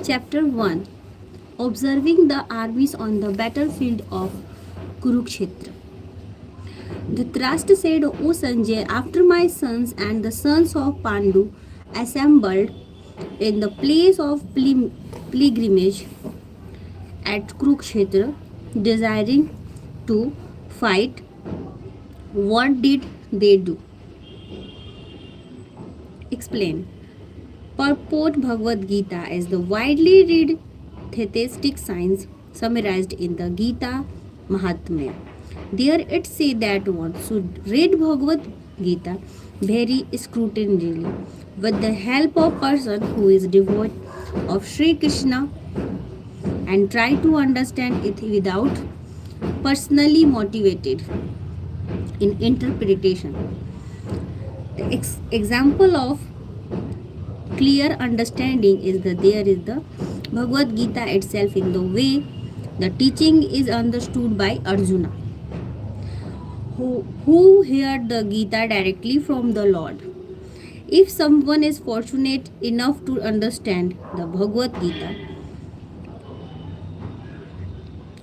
Chapter 1. Observing the armies on the battlefield of Kurukshetra. Dhritarashtra said, O Sanjay, after my sons and the sons of Pandu assembled in the place of pilgrimage at Kurukshetra, desiring to fight, what did they do? Explain. Purport Bhagwat Geeta is the widely read theistic science summarized in the Gita Mahatmya. There it says that one should read Bhagwat Gita very scrutinizingly with the help of person who is devout of Sri Krishna and try to understand it without personally motivated in interpretation. The example of clear understanding is that there is the Bhagavad Gita itself in the way the teaching is understood by Arjuna, who heard the Gita directly from the Lord. If someone is fortunate enough to understand the Bhagavad Gita,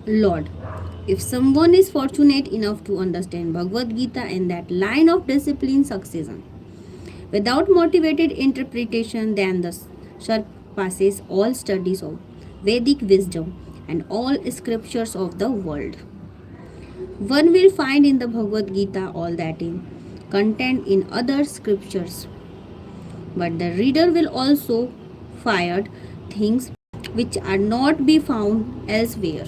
Lord, if someone is fortunate enough to understand Bhagavad Gita in that line of discipline succession, without motivated interpretation, then the surpasses all studies of Vedic wisdom and all scriptures of the world. One will find in the Bhagavad Gita all that is contained in other scriptures, but the reader will also find things which are not be found elsewhere.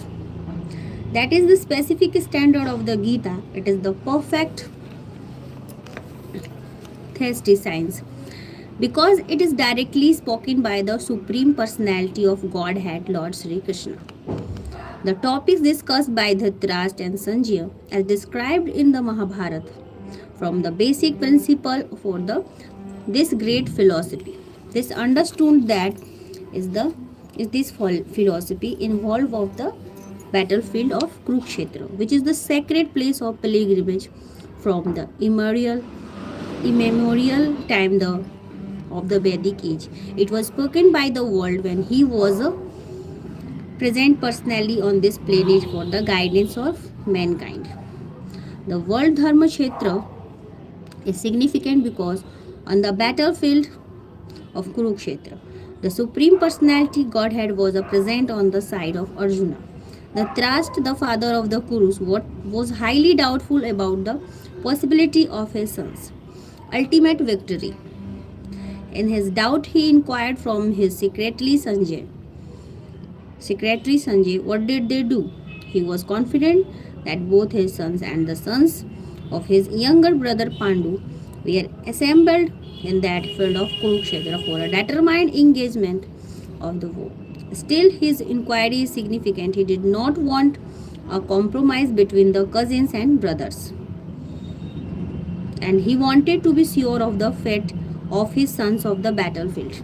That is the specific standard of the Gita. It is the perfect theistic science because it is directly spoken by the Supreme Personality of Godhead, Lord Sri Krishna. The topics discussed by Dhritarashtra and Sanjaya as described in the Mahabharata from the basic principle for this great philosophy. This understood that is this philosophy involved of the battlefield of Kurukshetra, which is the sacred place of pilgrimage from the immemorial time of the Vedic age. It was spoken by the world when he was present personally on this planet for the guidance of mankind. The word Dharma Kshetra is significant because on the battlefield of Kurukshetra, the Supreme Personality Godhead was present on the side of Arjuna. Dhritarashtra, the father of the Kurus, was highly doubtful about the possibility of his son's ultimate victory. In his doubt, he inquired from his secretary Sanjay, what did they do? He was confident that both his sons and the sons of his younger brother Pandu were assembled in that field of Kurukshetra for a determined engagement of the war. Still, his inquiry is significant. He did not want a compromise between the cousins and brothers, and he wanted to be sure of the fate of his sons of the battlefield.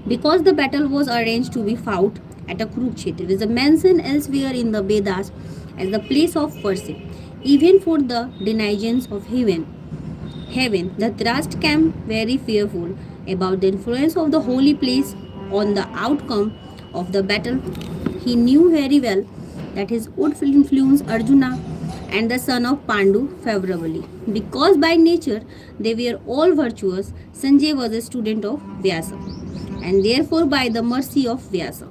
Because the battle was arranged to be fought at a Kurukshetra, which is mentioned elsewhere in the Vedas as the place of worship, even for the denizens of heaven, the Dhritarashtra came very fearful about the influence of the holy place on the outcome of the battle. He knew very well that his would influence Arjuna and the son of Pandu favorably. Because by nature they were all virtuous, Sanjay was a student of Vyasa, and therefore by the mercy of Vyasa,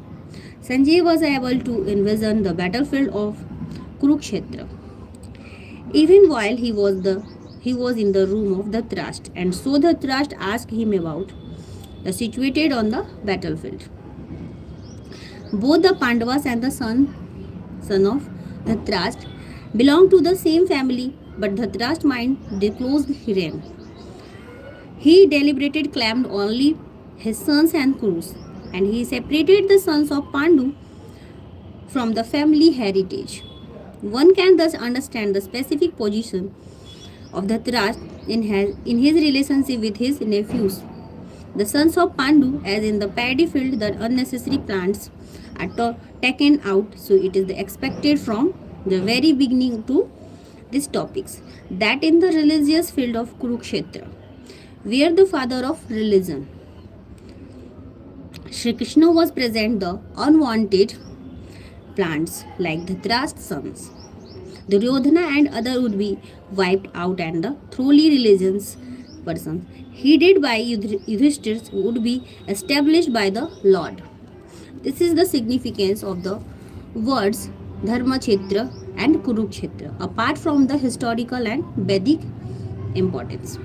Sanjay was able to envision the battlefield of Kurukshetra, even while he was in the room of the Dhritarashtra, and so the Dhritarashtra asked him about the situated on the battlefield. Both the Pandavas and the son of Dhritarashtra belonged to the same family, but Dhritarashtra's mind disclosed him. He deliberated claimed only his sons and Kurus, and he separated the sons of Pandu from the family heritage. One can thus understand the specific position of Dhritarashtra in his relationship with his nephews, the sons of Pandu, as in the paddy field the unnecessary plants are taken out, so it is expected from the very beginning to these topics that in the religious field of Kurukshetra, where the father of religion, Shri Krishna was present the unwanted plants like the thrust sons. Duryodhana and other would be wiped out and the truly religious persons headed by Yudhishthir would be established by the Lord. This is the significance of the words Dharmakshetra and Kurukshetra apart from the historical and Vedic importance.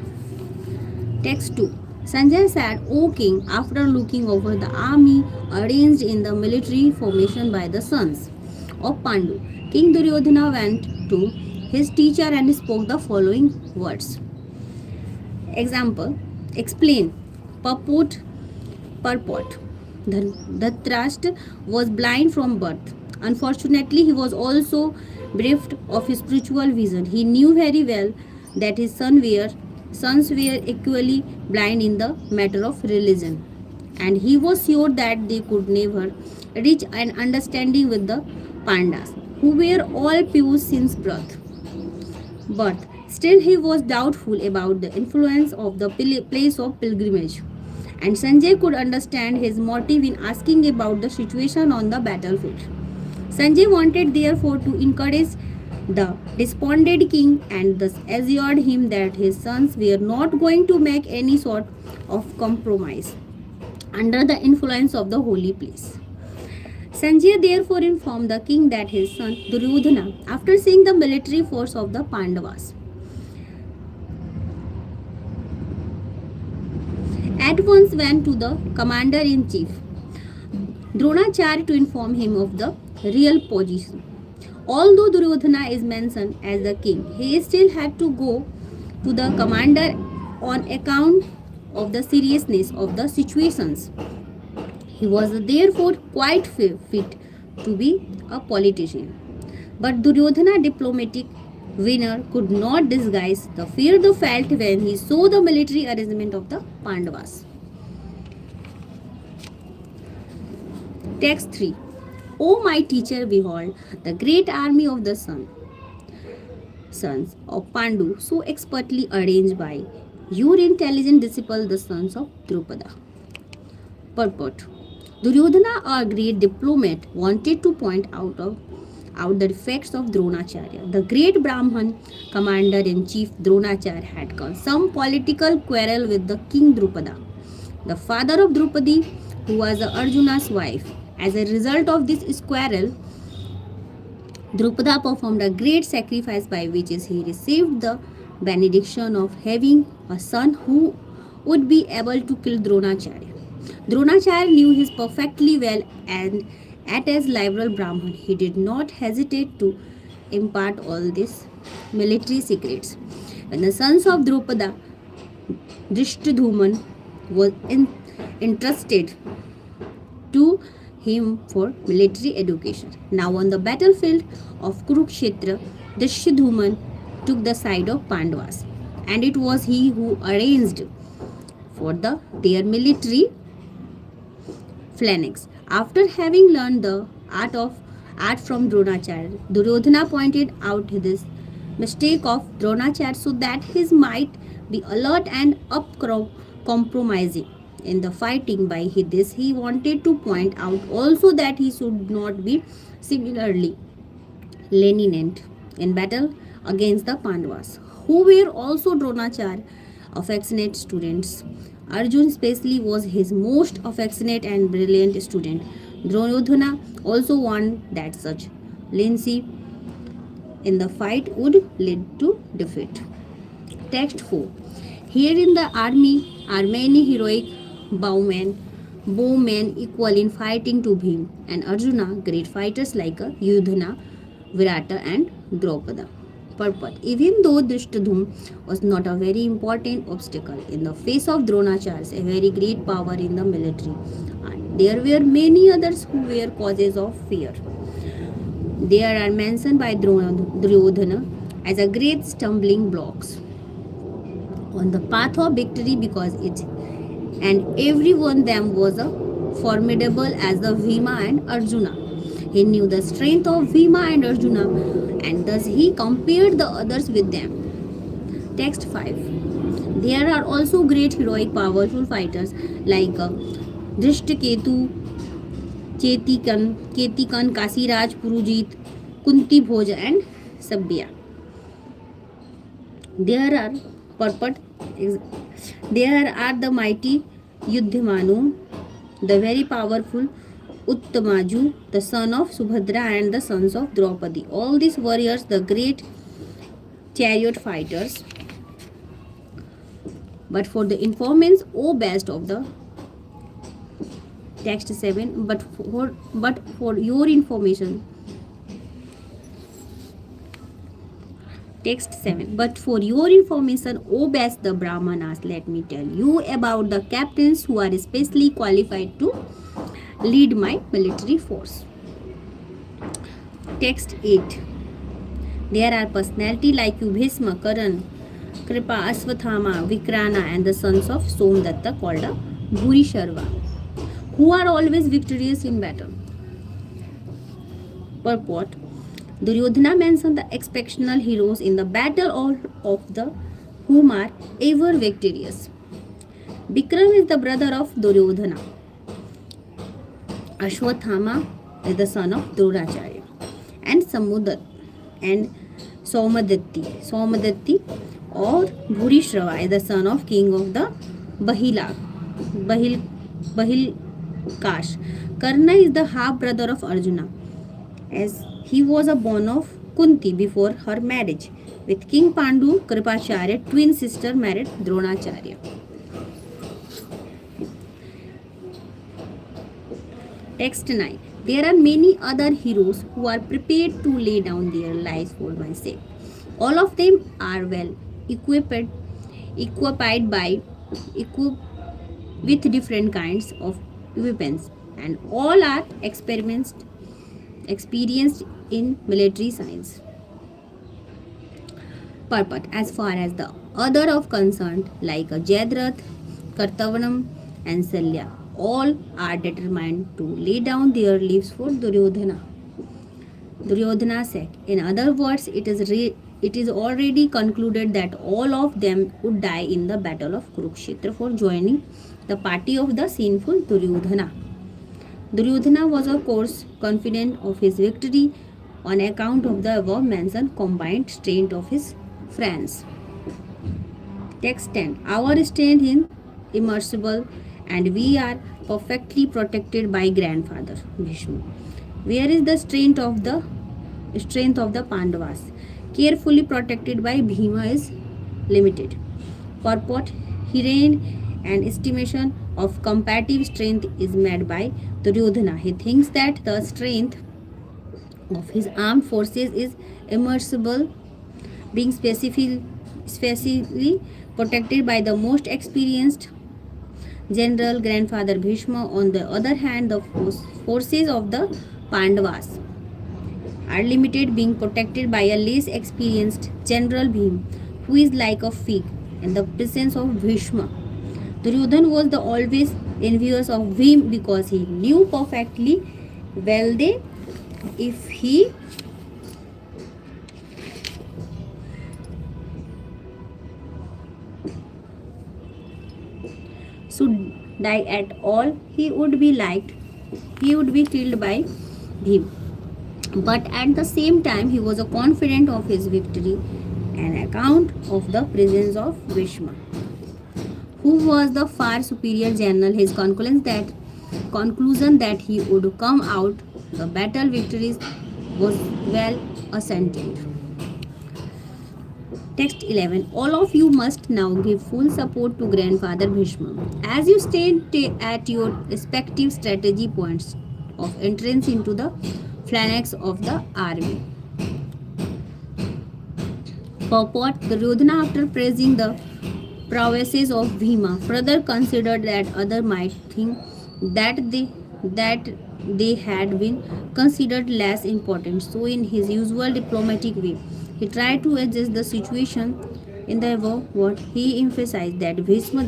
Text 2. Sanjay said, O king, after looking over the army arranged in the military formation by the sons of Pandu, King Duryodhana went to his teacher and spoke the following words. Example, explain, purport. Dhritarashtra was blind from birth. Unfortunately, he was also bereft of his spiritual vision. He knew very well that his sons were equally blind in the matter of religion, and he was sure that they could never reach an understanding with the Pandas, who were all pure since birth. Still, he was doubtful about the influence of the place of pilgrimage, and Sanjay could understand his motive in asking about the situation on the battlefield. Sanjay wanted therefore to encourage the despondent king and thus assured him that his sons were not going to make any sort of compromise under the influence of the holy place. Sanjay therefore informed the king that his son Duryodhana, after seeing the military force of the Pandavas, at once went to the commander in chief Dronacharya to inform him of the real position. Although Duryodhana is mentioned as the king, he still had to go to the commander on account of the seriousness of the situations. He was therefore quite fit to be a politician. But Duryodhana, diplomatic winner, could not disguise the fear he felt when he saw the military arrangement of the Pandavas. Text 3. O my teacher, behold, the great army of the sons of Pandu, so expertly arranged by your intelligent disciple, the sons of Drupada. Purport. Duryodhana, a great diplomat, wanted to point out the defects of Dronacharya. The great Brahman commander-in-chief Dronacharya had some political quarrel with the king Drupada, the father of Drupadi, who was Arjuna's wife. As a result of this quarrel, Drupada performed a great sacrifice by which he received the benediction of having a son who would be able to kill Dronacharya. Dronacharya knew this perfectly well, and as liberal Brahman, he did not hesitate to impart all these military secrets. When the sons of Drupada, Drishtadhuman, was entrusted to him for military education. Now on the battlefield of Kurukshetra, Drishtadhuman took the side of Pandavas, and it was he who arranged for their military phalanx. After having learned the art from Dronacharya, Duryodhana pointed out this mistake of Dronacharya so that his might be alert and uncompromising in the fighting. By this, he wanted to point out also that he should not be similarly lenient in battle against the Pandavas, who were also Dronacharya affectionate students. Arjun especially was his most affectionate and brilliant student. Duryodhana also warned that such leniency in the fight would lead to defeat. Text 4. Here in the army are many heroic bowmen equal in fighting to Bhim and Arjuna, great fighters like Yudhana, Virata and Draupada. Purport. Even though Drishtadhum was not a very important obstacle in the face of Dronacharya, a very great power in the military, and there were many others who were causes of fear. They are mentioned by Duryodhana as a great stumbling blocks on the path of victory because it and every one them was a formidable as the Bhima and Arjuna. He knew the strength of Bhima and Arjuna, and thus he compared the others with them. Text 5. There are also great heroic powerful fighters like Dhrishtaketu, Chetikan, Kasiraj, Purujit, Kunti Bhoj, and Sabya. There are purport. There are the mighty Yudhimanu, the very powerful Uttamaju, the son of Subhadra and the sons of Draupadi. All these warriors, the great chariot fighters. But for the informants, O best of the text 7. But for your information, text 7. But for your information, O best the Brahmanas, let me tell you about the captains who are especially qualified to lead my military force. Text 8. There are personality like you, Bhisma, Karan, Kripa, Aswathama, Vikrana, and the sons of Somdatta called a Bhurisharva, who are always victorious in battle. Purport. Duryodhana mentioned the exceptional heroes in the battle of the whom are ever victorious. Bikram is the brother of Duryodhana. Ashwathama is the son of Dronacharya. And Samudat and Somadatti or Bhurishrava is the son of king of the Bahilkash. Karna is the half brother of Arjuna, as he was a born of Kunti before her marriage with King Pandu. Kripacharya, twin sister, married Dronacharya. Text 9. There are many other heroes who are prepared to lay down their lives for my sake. All of them are well equipped with different kinds of weapons, and all are experienced in military science. Purport. As far as the other of concerned, like a Jadrath, Kartavanam, and Salya, all are determined to lay down their lives for Duryodhana's sake. In other words, it is already concluded that all of them would die in the battle of Kurukshetra for joining the party of the sinful Duryodhana. Duryodhana was of course confident of his victory on account of the above mentioned combined strength of his friends. Text 10. Our strength is immersible and we are perfectly protected by grandfather Bhishma. Where is the strength of the Pandavas? Carefully protected by Bhima is limited. Purport. Herein an estimation of comparative strength is made by Duryodhana. He thinks that the strength of his armed forces is immersible, being specifically protected by the most experienced general grandfather Bhishma. On the other hand, the forces of the Pandavas are limited, being protected by a less experienced general Bhim, who is like a fig in the presence of Bhishma. Duryodhana was the always envious of Bhim because he knew perfectly well that if he should die at all, he would be killed by Bhim. But at the same time, he was confident of his victory on account of the presence of Bhishma, who was the far superior general. His conclusion that he would come out the battle victories was well ascertained. Text 11. All of you must now give full support to grandfather Bhishma as you stand at your respective strategy points of entrance into the phalanx of the army. Purport. Duryodhana, after praising the prowesses of Bhima, further considered that others might think that they had been considered less important. So, in his usual diplomatic way, he tried to adjust the situation. In the above word, he emphasized that Bhishma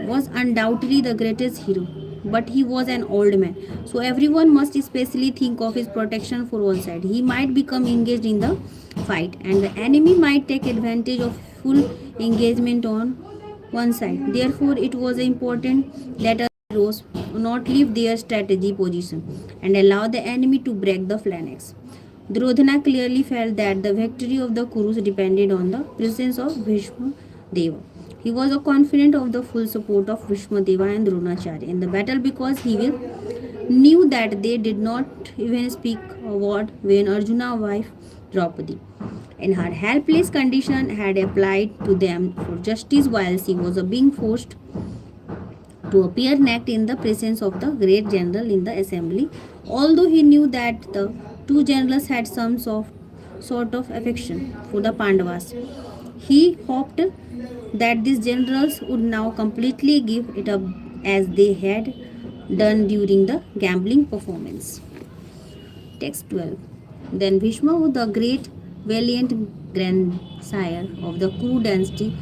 was undoubtedly the greatest hero, but he was an old man, so everyone must especially think of his protection for one side. He might become engaged in the fight, and the enemy might take advantage of full engagement on one side. Therefore, it was important that heroes do not leave their strategy position and allow the enemy to break the phalanx. Duryodhana clearly felt that the victory of the Kurus depended on the presence of Bhishma Deva. He was confident of the full support of Bhishma Deva and Dronacharya in the battle because he knew that they did not even speak a word when Arjuna's wife Draupadi, in her helpless condition, had applied to them for justice while she was being forced to appear naked in the presence of the great general in the assembly. Although he knew that the two generals had some sort of affection for the Pandavas, he hoped that these generals would now completely give it up as they had done during the gambling performance. Text 12. Then Bhishma, the great valiant grandsire of the Kuru dynasty,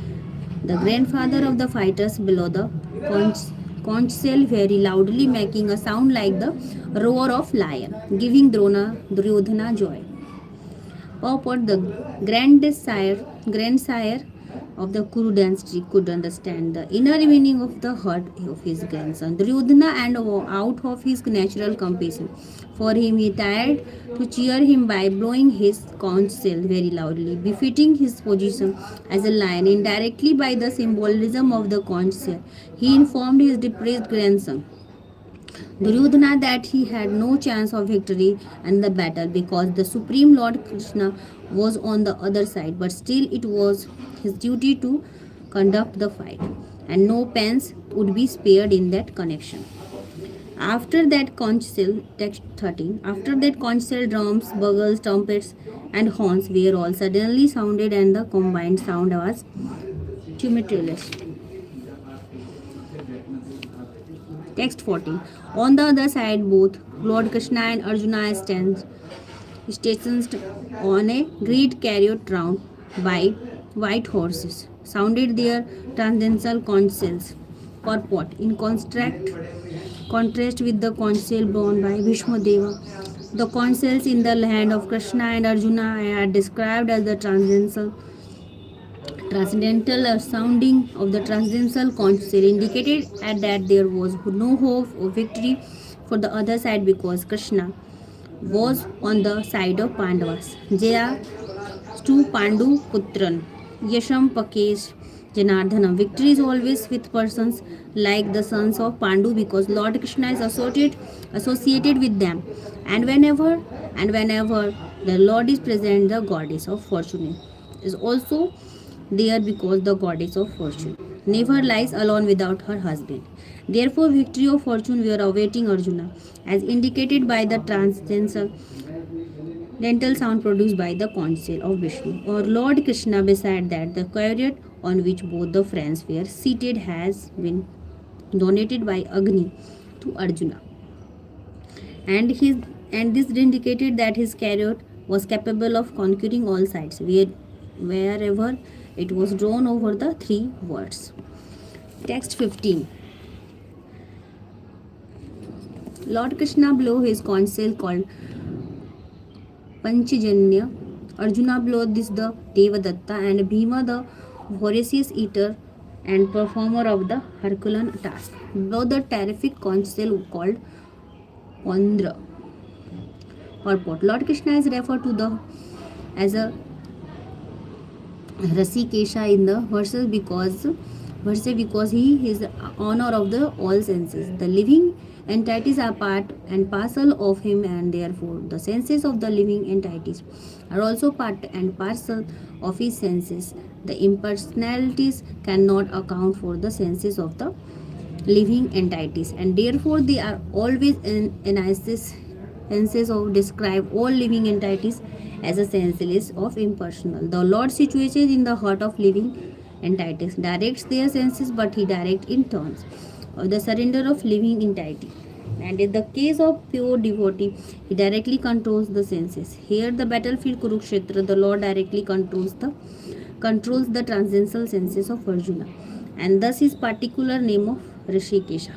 the grandfather of the fighters below the conch shell very loudly, making a sound like the roar of lion, giving Duryodhana joy. Purport: the grandsire of the Kuru dynasty could understand the inner meaning of the heart of his grandson Duryodhana and out of his natural compassion for him he tried to cheer him by blowing his conch shell very loudly, befitting his position as a lion. Indirectly by the symbolism of the conch shell, he informed his depressed grandson Duryodhana that he had no chance of victory in the battle because the Supreme Lord Krishna was on the other side, but still it was his duty to conduct the fight, and no pence would be spared in that connection. After that council, text 13, after that council, drums, bugles, trumpets, and horns were all suddenly sounded, and the combined sound was tumultuous. Text 14. On the other side, both Lord Krishna and Arjuna stand stationed on a great chariot drawn by white horses, sounded their transcendental conch purport in contrast with the conch blown by Bhishma Deva. The conch in the land of Krishna and Arjuna are described as the transcendental sounding of the transcendental council indicated at that there was no hope of victory for the other side because Krishna was on the side of Pandavas. Jaya Stu Pandu Putran Yasham Pakesh Janardhanam. Victory is always with persons like the sons of Pandu because Lord Krishna is associated with them. And whenever the Lord is present, the goddess of fortune is also there because the goddess of fortune never lies alone without her husband. Therefore, victory of fortune were awaiting Arjuna, as indicated by the transcendental dental sound produced by the conch of Vishnu or Lord Krishna. Beside that, the chariot on which both the friends were seated has been donated by Agni to Arjuna, and this indicated that his chariot was capable of conquering all sides wherever it was drawn over the three worlds. Text 15. Lord Krishna blew his conch called Panchajanya. Arjuna blew this the Devadatta, and Bhima the voracious eater and performer of the Herculean task blew the terrific conch called Andhra. Purport: Lord Krishna is referred to the as a Rasikesha in the verses because he is honor of the all senses. The living entities are part and parcel of him, and therefore the senses of the living entities are also part and parcel of his senses. The impersonalities cannot account for the senses of the living entities, and therefore they are always in analysis senses of describe all living entities as a senseless of impersonal. The Lord situated in the heart of living entities directs their senses, but he directs in terms of the surrender of living entity. And in the case of pure devotee, he directly controls the senses. Here, the battlefield Kurukshetra, the Lord directly controls the transcendental senses of Arjuna, and thus his particular name of Rishikesha.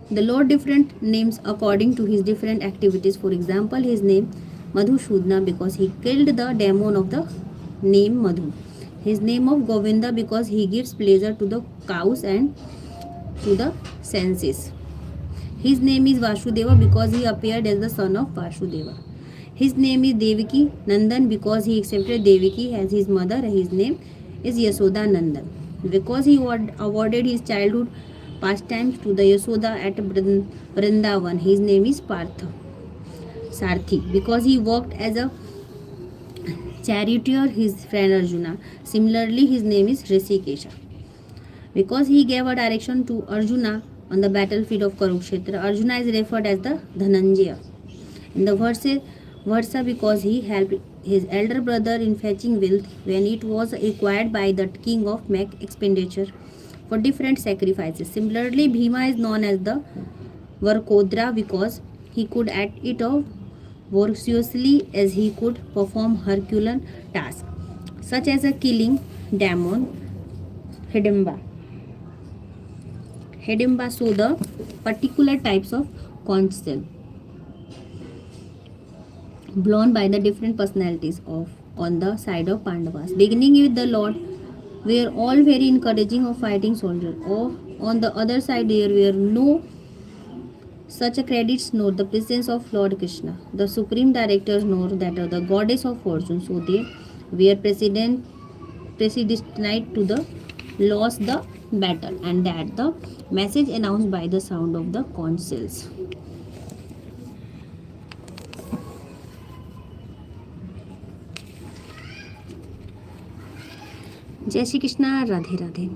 The Lord different names according to his different activities. For example, his name Madhushudna because he killed the demon of the name Madhu. His name of Govinda because he gives pleasure to the cows and to the senses. His name is Vasudeva because he appeared as the son of Vasudeva. His name is Devaki Nandan because he accepted Devaki as his mother. His name is Yasoda Nandan because he awarded his childhood pastimes to the Yasoda at Vrindavan. His name is Partha. Sarthi because he worked as a charioteer his friend Arjuna. Similarly, his name is Rishikesha because he gave a direction to Arjuna on the battlefield of Kurukshetra. Arjuna is referred as the Dhananjaya in the Varsa because he helped his elder brother in fetching wealth when it was required by the king of make expenditure for different sacrifices. Similarly, Bhima is known as the Varkodra because he could act it off voraciously as he could perform Herculean tasks such as a killing demon Hidimba. Hidimba show the particular types of conch shell blown by the different personalities of on the side of Pandavas. Beginning with the Lord, were all very encouraging of fighting soldiers. Or on the other side, there were no such a credits nor the presence of Lord Krishna, the supreme directors nor that of the goddess of fortune. So they were predestined to the lost the battle, and that the message announced by the sound of the conch shells. Jai Shri Krishna Radhe Radhe